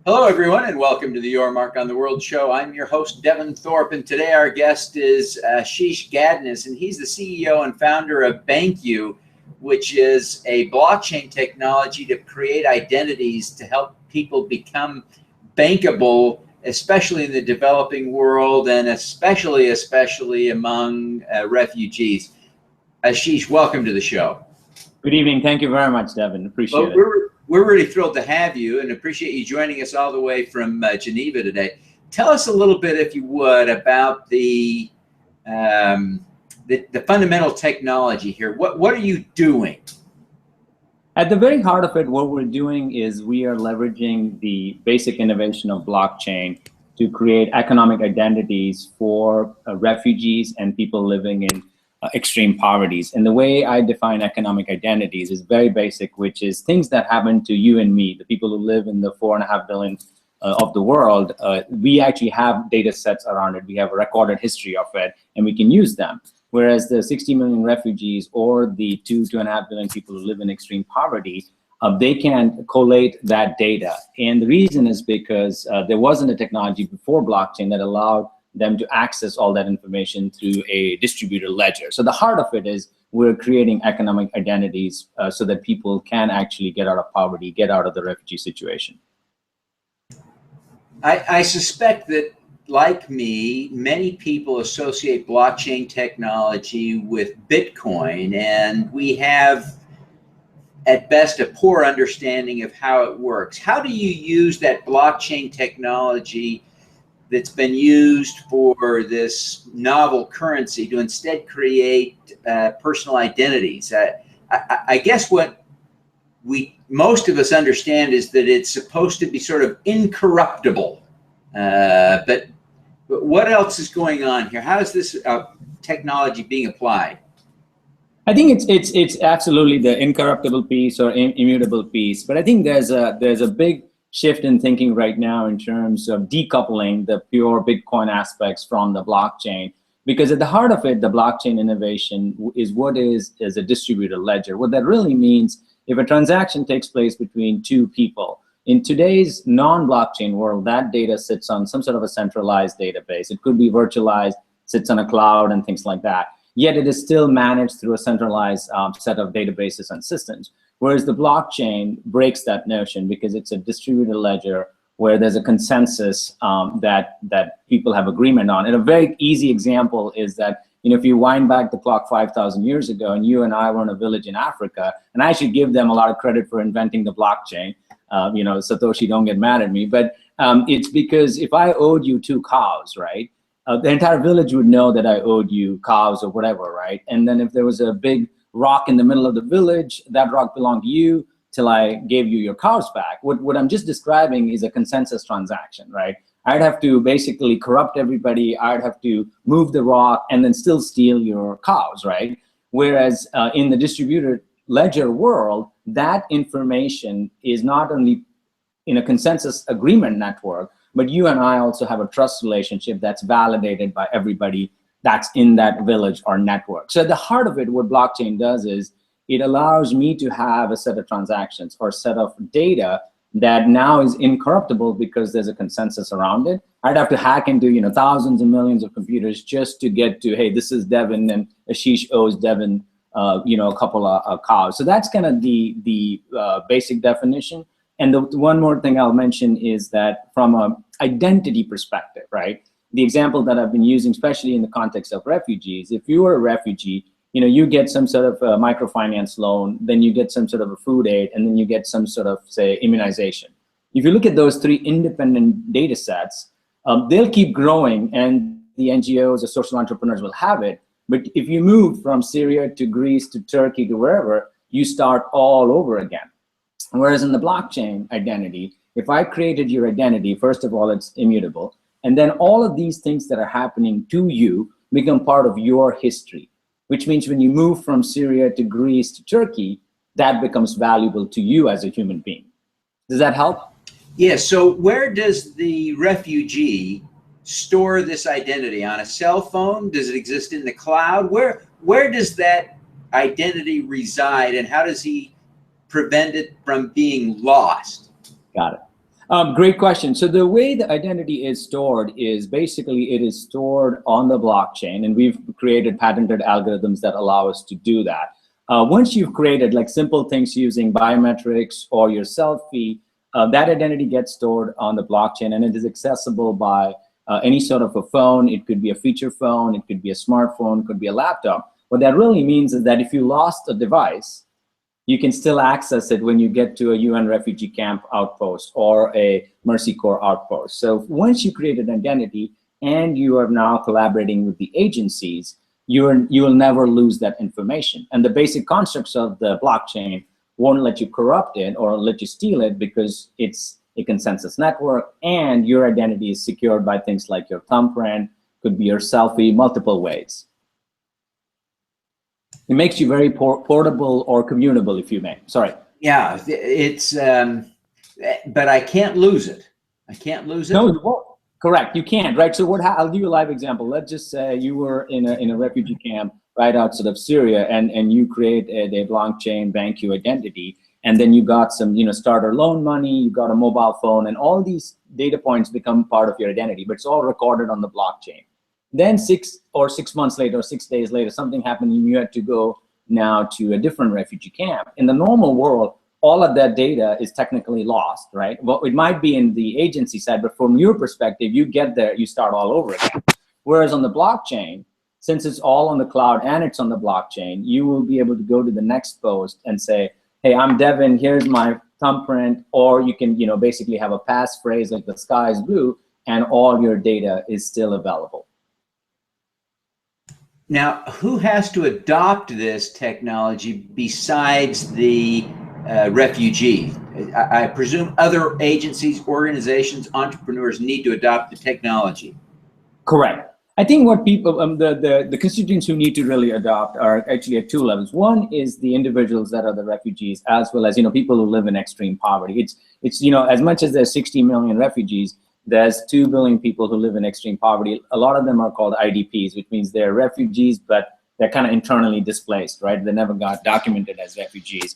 Hello, everyone, and welcome to the Your Mark on the World show. I'm your host, Devin Thorpe, and today our guest is Ashish Gadnis, and he's the CEO and founder of BanQu, which is a blockchain technology to create identities to help people become bankable, especially in the developing world and especially among refugees. Ashish, welcome to the show. Good evening. Thank you very much, Devin. Appreciate it. We're really thrilled to have you and appreciate you joining us all the way from Geneva today. Tell us a little bit, if you would, about the fundamental technology here. What are you doing? At the very heart of it, what we're doing is we are leveraging the basic innovation of blockchain to create economic identities for refugees and people living in extreme poverties. And the way I define economic identities is very basic, which is things that happen to you and me, the people who live in the 4.5 billion of the world. We actually have data sets around it. We have a recorded history of it, and we can use them. Whereas the 60 million refugees or the 2.5 billion people who live in extreme poverty, they can collate that data. And the reason is because there wasn't a technology before blockchain that allowed them to access all that information through a distributed ledger. So the heart of it is we're creating economic identities so that people can actually get out of poverty, get out of the refugee situation. I suspect that, like me, many people associate blockchain technology with Bitcoin, and we have, at best, a poor understanding of how it works. How do you use that blockchain technology that's been used for this novel currency to instead create personal identities? I guess what most of us understand is that it's supposed to be sort of incorruptible. But what else is going on here? How is this technology being applied? I think it's absolutely the incorruptible piece or immutable piece. But I think there's a big shift in thinking right now in terms of decoupling the pure Bitcoin aspects from the blockchain, because at the heart of it, the blockchain innovation is what is a distributed ledger. What that really means, if a transaction takes place between two people, in today's non-blockchain world, that data sits on some sort of a centralized database. It could be virtualized, sits on a cloud and things like that. Yet it is still managed through a centralized set of databases and systems. Whereas the blockchain breaks that notion because it's a distributed ledger where there's a consensus that people have agreement on. And a very easy example is that, if you wind back the clock 5,000 years ago and you and I were in a village in Africa, and I should give them a lot of credit for inventing the blockchain, Satoshi, don't get mad at me, but it's because if I owed you 2 cows, right, the entire village would know that I owed you cows or whatever, right? And then if there was a big rock in the middle of the village, that rock belonged to you till I gave you your cows back. What I'm just describing is a consensus transaction, right? I'd have to basically corrupt everybody. I'd have to move the rock and then still steal your cows, right? Whereas in the distributed ledger world, that information is not only in a consensus agreement network, but you and I also have a trust relationship that's validated by everybody that's in that village or network. So at the heart of it, what blockchain does is it allows me to have a set of transactions or a set of data that now is incorruptible because there's a consensus around it. I'd have to hack into thousands and millions of computers just to get to, hey, this is Devin and Ashish owes Devin a couple of cows. So that's kind of the basic definition. And the one more thing I'll mention is that from an identity perspective, right? The example that I've been using, especially in the context of refugees, if you are a refugee, you get some sort of a microfinance loan, then you get some sort of a food aid, and then you get some sort of, say, immunization. If you look at those 3 independent data sets, they'll keep growing, and the NGOs or social entrepreneurs will have it. But if you move from Syria to Greece to Turkey to wherever, you start all over again. Whereas in the blockchain identity, if I created your identity, first of all, it's immutable. And then all of these things that are happening to you become part of your history, which means when you move from Syria to Greece to Turkey, that becomes valuable to you as a human being. Does that help? Yes. So where does the refugee store this identity? On a cell phone? Does it exist in the cloud? Where does that identity reside, and how does he prevent it from being lost? Got it. Great question. So the way the identity is stored is basically it is stored on the blockchain, and we've created patented algorithms that allow us to do that. Once you've created like simple things using biometrics or your selfie, that identity gets stored on the blockchain, and it is accessible by any sort of a phone. It could be a feature phone, it could be a smartphone, it could be a laptop. What that really means is that if you lost a device, you can still access it when you get to a UN refugee camp outpost or a Mercy Corps outpost. So once you create an identity and you are now collaborating with the agencies, you will never lose that information. And the basic constructs of the blockchain won't let you corrupt it or let you steal it because it's a consensus network, and your identity is secured by things like your thumbprint, could be your selfie, multiple ways. It makes you very portable or commutable, if you may. Sorry. Yeah, it's, but I can't lose it. I can't lose it. No, you won't. Correct, you can't, right? So I'll give you a live example. Let's just say you were in a refugee camp right outside of Syria, and you create a blockchain BanQu identity, and then you got some, starter loan money, you got a mobile phone, and all these data points become part of your identity, but it's all recorded on the blockchain. Then 6 months later, or 6 days later, something happened and you had to go now to a different refugee camp. In the normal world, all of that data is technically lost, right? Well, it might be in the agency side, but from your perspective, you get there, you start all over again. Whereas on the blockchain, since it's all on the cloud and it's on the blockchain, you will be able to go to the next post and say, hey, I'm Devin, here's my thumbprint, or you can, basically have a passphrase like the sky is blue, and all your data is still available. Now, who has to adopt this technology besides the refugee? I presume other agencies, organizations, entrepreneurs need to adopt the technology. Correct. I think what people, the constituents who need to really adopt are actually at two levels. One is the individuals that are the refugees, as well as people who live in extreme poverty. It's as much as there's 60 million refugees, there's 2 billion people who live in extreme poverty. A lot of them are called IDPs, which means they're refugees, but they're kind of internally displaced, right? They never got documented as refugees.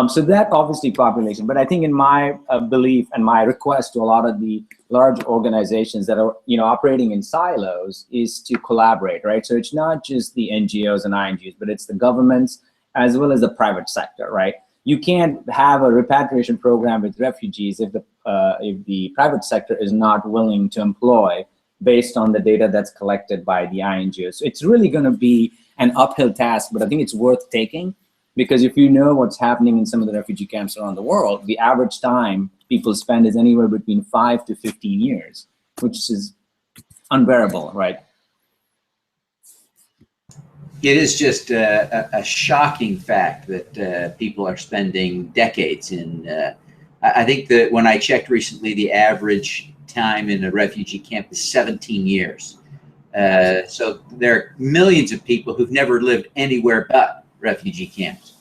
So that obviously population, but I think in my belief and my request to a lot of the large organizations that are operating in silos is to collaborate, right? So it's not just the NGOs and INGOs, but it's the governments as well as the private sector, right? You can't have a repatriation program with refugees if the private sector is not willing to employ based on the data that's collected by the INGOs. So it's really going to be an uphill task, but I think it's worth taking, because if you know what's happening in some of the refugee camps around the world, the average time people spend is anywhere between 5 to 15 years, which is unbearable, right? It is just a shocking fact that people are spending decades in. I think that when I checked recently, the average time in a refugee camp is 17 years. So there are millions of people who've never lived anywhere but refugee camps.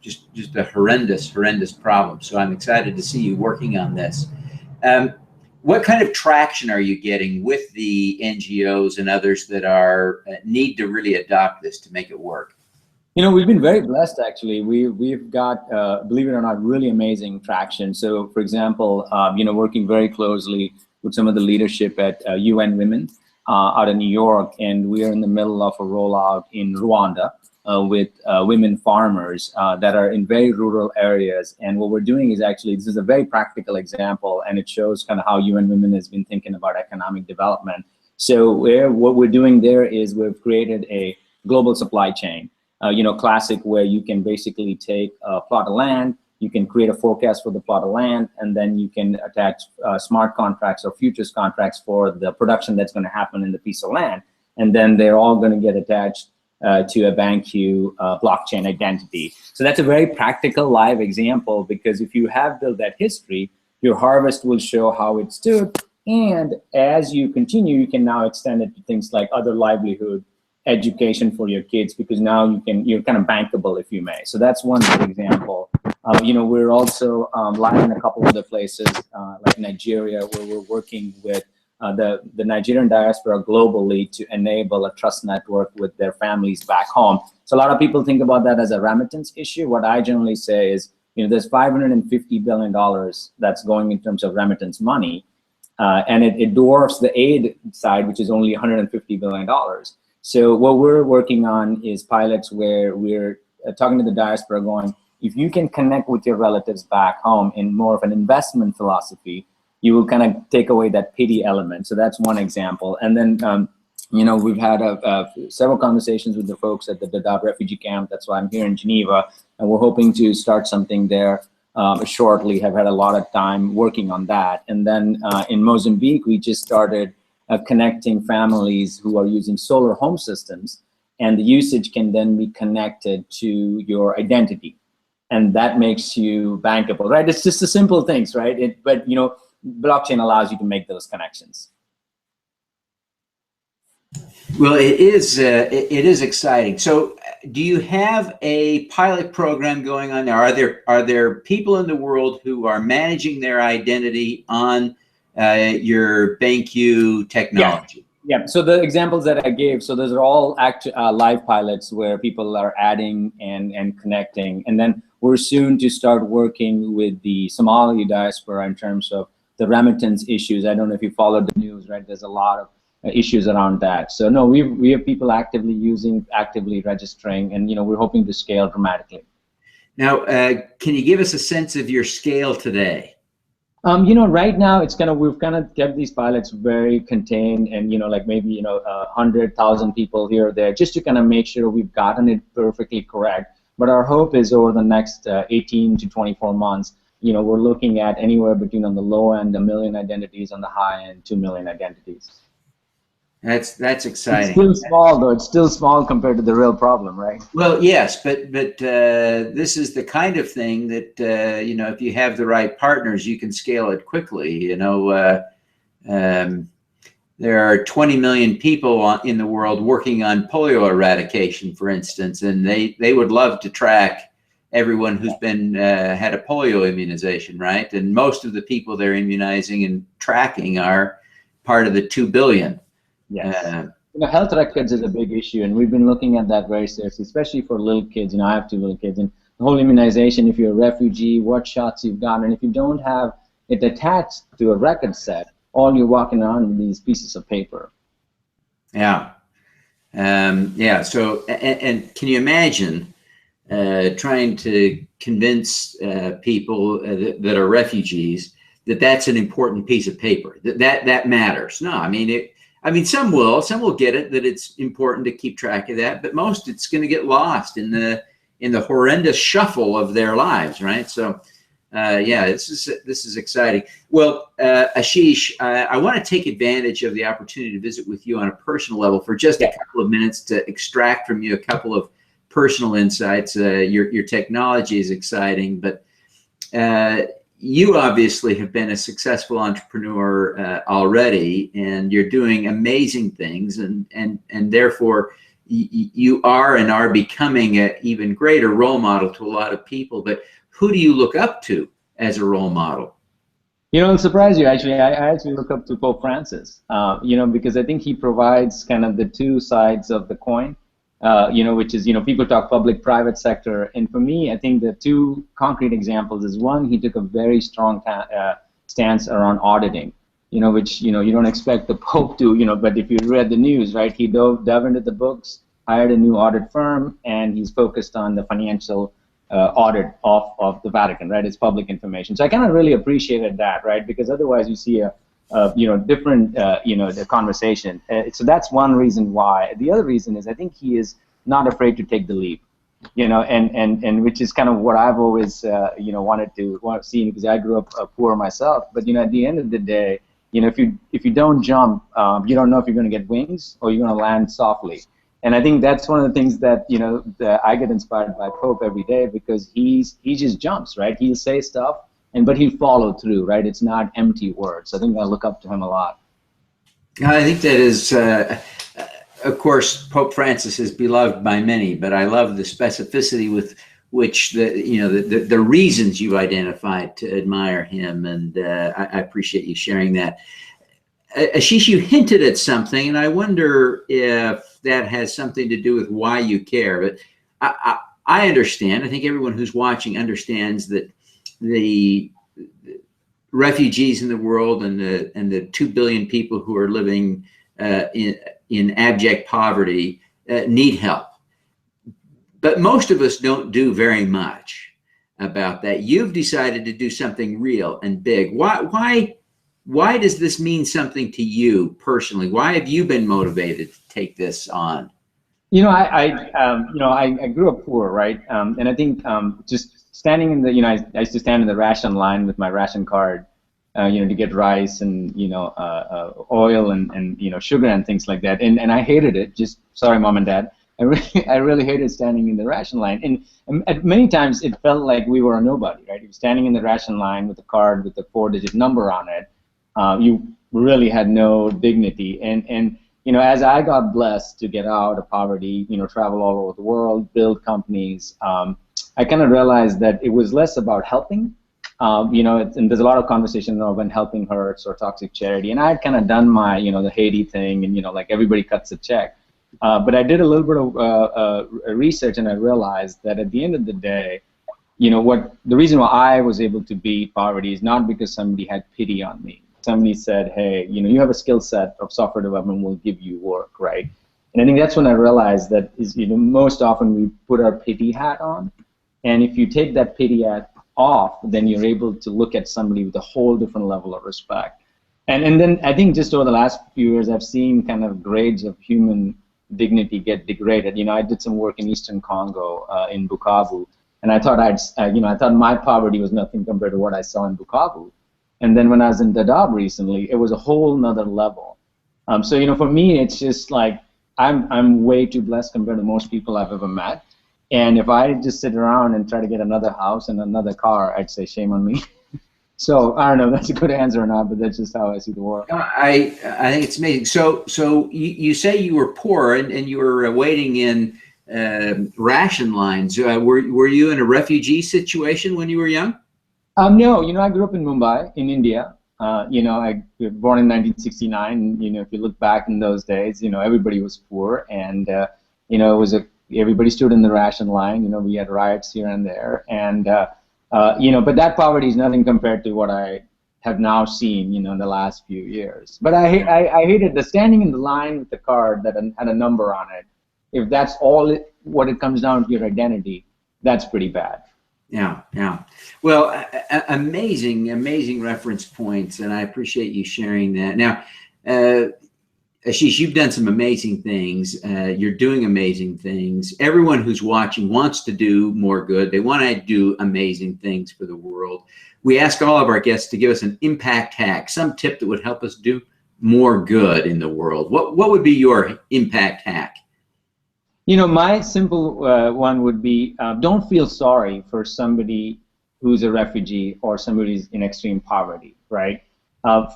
Just a horrendous problem. So I'm excited to see you working on this. What kind of traction are you getting with the NGOs and others that are need to really adopt this to make it work? We've been very blessed, actually. We've got, believe it or not, really amazing traction. So, for example, working very closely with some of the leadership at UN Women out of New York, and we are in the middle of a rollout in Rwanda with women farmers that are in very rural areas. And what we're doing is actually, this is a very practical example, and it shows kind of how UN Women has been thinking about economic development. So what we're doing there is we've created a global supply chain, classic, where you can basically take a plot of land, you can create a forecast for the plot of land, and then you can attach smart contracts or futures contracts for the production that's going to happen in the piece of land. And then they're all going to get attached to a BanQu blockchain identity. So that's a very practical live example, because if you have built that history, your harvest will show how it stood. And as you continue, you can now extend it to things like other livelihood, education for your kids, because now you're kind of bankable, if you may. So that's one good example. We're also live in a couple other places, like Nigeria, where we're working with the Nigerian diaspora globally to enable a trust network with their families back home. So a lot of people think about that as a remittance issue. What I generally say is, there's $550 billion that's going in terms of remittance money, and it dwarfs the aid side, which is only $150 billion. So what we're working on is pilots where we're talking to the diaspora going, if you can connect with your relatives back home in more of an investment philosophy, you will kind of take away that pity element. So that's one example. And then, we've had several conversations with the folks at the Dadaab refugee camp. That's why I'm here in Geneva. And we're hoping to start something there shortly. Have had a lot of time working on that. And then in Mozambique, we just started connecting families who are using solar home systems. And the usage can then be connected to your identity. And that makes you bankable, right? It's just the simple things, right? But blockchain allows you to make those connections. Well, it is exciting. So, do you have a pilot program going on now? Are there people in the world who are managing their identity on your BanQu technology? Yeah. So the examples that I gave, so those are all live pilots where people are adding and connecting. And then we're soon to start working with the Somali diaspora in terms of the remittance issues. I don't know if you followed the news, right? There's a lot of issues around that. So no, we have people actively using, actively registering, and we're hoping to scale dramatically. Now, can you give us a sense of your scale today? Right now we've kind of kept these pilots very contained, and like maybe 100,000 people here or there, just to kind of make sure we've gotten it perfectly correct. But our hope is over the next 18 to 24 months, we're looking at anywhere between on the low end 1 million identities, on the high end 2 million identities. That's exciting. It's still small, though. It's still small compared to the real problem, right? Well, yes, but this is the kind of thing that if you have the right partners, you can scale it quickly. There are 20 million people in the world working on polio eradication, for instance, and they would love to track everyone who's been had a polio immunization, right? And most of the people they're immunizing and tracking are part of the 2 billion. Yes. Health records is a big issue, and we've been looking at that very seriously, especially for little kids. I have 2 little kids, and the whole immunization, if you're a refugee, what shots you've gotten, and if you don't have it attached to a record set, all you're walking on with these pieces of paper. Yeah. So, and can you imagine trying to convince people that are refugees that that's an important piece of paper, that matters? No, I mean, some will get it, that it's important to keep track of that, but most it's going to get lost in the horrendous shuffle of their lives, right? So, this is exciting. Well, Ashish, I want to take advantage of the opportunity to visit with you on a personal level for just a couple of minutes to extract from you a couple of personal insights. Your technology is exciting, but you obviously have been a successful entrepreneur already, and you're doing amazing things, and therefore you are and are becoming an even greater role model to a lot of people. But who do you look up to as a role model? It'll surprise you, actually. I actually look up to Pope Francis, because I think he provides kind of the two sides of the coin. Which is, people talk public-private sector. And for me, I think the two concrete examples is, one, he took a very strong stance around auditing, which, you don't expect the Pope to, but if you read the news, right, he dove into the books, hired a new audit firm, and he's focused on the financial audit of the Vatican, right? It's public information. So I kind of really appreciated that, right? Because otherwise you see a different, the conversation. So that's one reason why. The other reason is I think he is not afraid to take the leap, and which is kind of what I've always, wanted to see, because I grew up poor myself. But, at the end of the day, if you don't jump, you don't know if you're going to get wings or you're going to land softly. And I think that's one of the things that, I get inspired by Pope every day, because he just jumps, right? He'll say stuff, but he'll follow through, right? It's not empty words. I think I look up to him a lot. I think that is, of course, Pope Francis is beloved by many, but I love the specificity with which the reasons you identified to admire him, and I appreciate you sharing that. Ashish, you hinted at something, and I wonder if that has something to do with why you care. But I understand, I think everyone who's watching understands that the refugees in the world and the 2 billion people who are living in abject poverty need help. But most of us don't do very much about that. You've decided to do something real and big. Why does this mean something to you personally? Why have you been motivated to take this on? I grew up poor, right? And I think just standing in the, I used to stand in the ration line with my ration card, to get rice and, oil and sugar and things like that. And I hated it. Just, sorry, Mom and Dad. I really hated standing in the ration line. And at many times it felt like we were a nobody, right? You were standing in the ration line with a card with a 4-digit number on it. You really had no dignity. And as I got blessed to get out of poverty, travel all over the world, build companies, I kind of realized that it was less about helping. And there's a lot of conversation when helping hurts or toxic charity. And I had kind of done my, the Haiti thing and, like everybody cuts a check. But I did a little bit of research and I realized that at the end of the day, the reason why I was able to beat poverty is not because somebody had pity on me. Somebody said, hey, you have a skill set of software development, we'll give you work, right? And I think that's when I realized that most often we put our pity hat on. And if you take that pity hat off, then you're able to look at somebody with a whole different level of respect. And then I think just over the last few years, I've seen kind of grades of human dignity get degraded. I did some work in Eastern Congo, in Bukavu, and I thought I thought my poverty was nothing compared to what I saw in Bukavu. And then when I was in Dadaab recently, it was a whole nother level. So for me, it's just like I'm way too blessed compared to most people I've ever met. And if I just sit around and try to get another house and another car, I'd say shame on me. So I don't know if that's a good answer or not, but that's just how I see the world. I think it's amazing. So you say you were poor and you were waiting in ration lines. Were you in a refugee situation when you were young? No, I grew up in Mumbai, in India. I was born in 1969. If you look back in those days, everybody was poor, and everybody stood in the ration line. We had riots here and there, and but that poverty is nothing compared to what I have now seen, in the last few years. But I hated the standing in the line with the card that had a number on it. If that's what it comes down to, your identity, that's pretty bad. Yeah. Well, amazing reference points, and I appreciate you sharing that. Now, Ashish, you've done some amazing things. You're doing amazing things. Everyone who's watching wants to do more good. They want to do amazing things for the world. We ask all of our guests to give us an impact hack, some tip that would help us do more good in the world. What would be your impact hack? My simple one would be don't feel sorry for somebody who's a refugee or somebody who's in extreme poverty, right?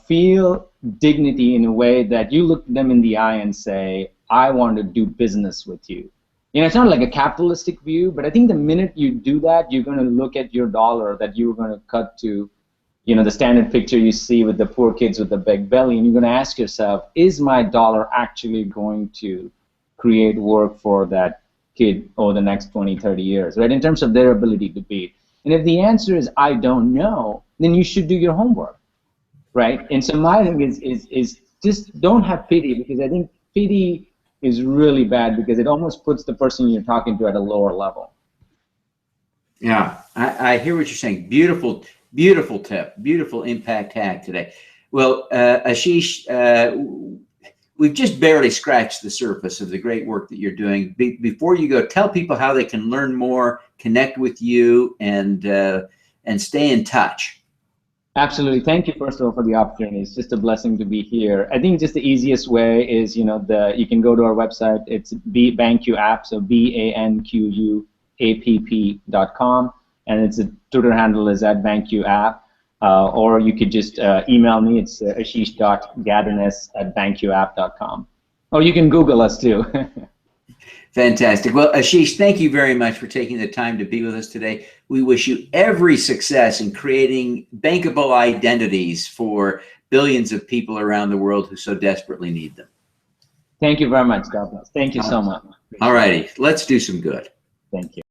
Feel dignity in a way that you look them in the eye and say, I want to do business with you. It's not like a capitalistic view, but I think the minute you do that, you're going to look at your dollar that you're going to cut to, the standard picture you see with the poor kids with the big belly, and you're going to ask yourself, is my dollar actually going to create work for that kid over the next 20, 30 years, right, in terms of their ability to beat? And if the answer is, I don't know, then you should do your homework, right? And so my thing is just don't have pity, because I think pity is really bad because it almost puts the person you're talking to at a lower level. Yeah, I hear what you're saying. Beautiful tip, beautiful impact hack today. Well, Ashish, we've just barely scratched the surface of the great work that you're doing. Before you go, tell people how they can learn more, connect with you, and stay in touch. Absolutely. Thank you, first of all, for the opportunity. It's just a blessing to be here. I think just the easiest way is, you can go to our website. It's BanQu app, so BanQuapp.com, and its Twitter handle is @BanQu app. Or you could just email me. It's ashish.gadnis@banquapp.com. Or you can Google us too. Fantastic. Well, Ashish, thank you very much for taking the time to be with us today. We wish you every success in creating bankable identities for billions of people around the world who so desperately need them. Thank you very much, God bless. Thank you so much. All righty, let's do some good. Thank you.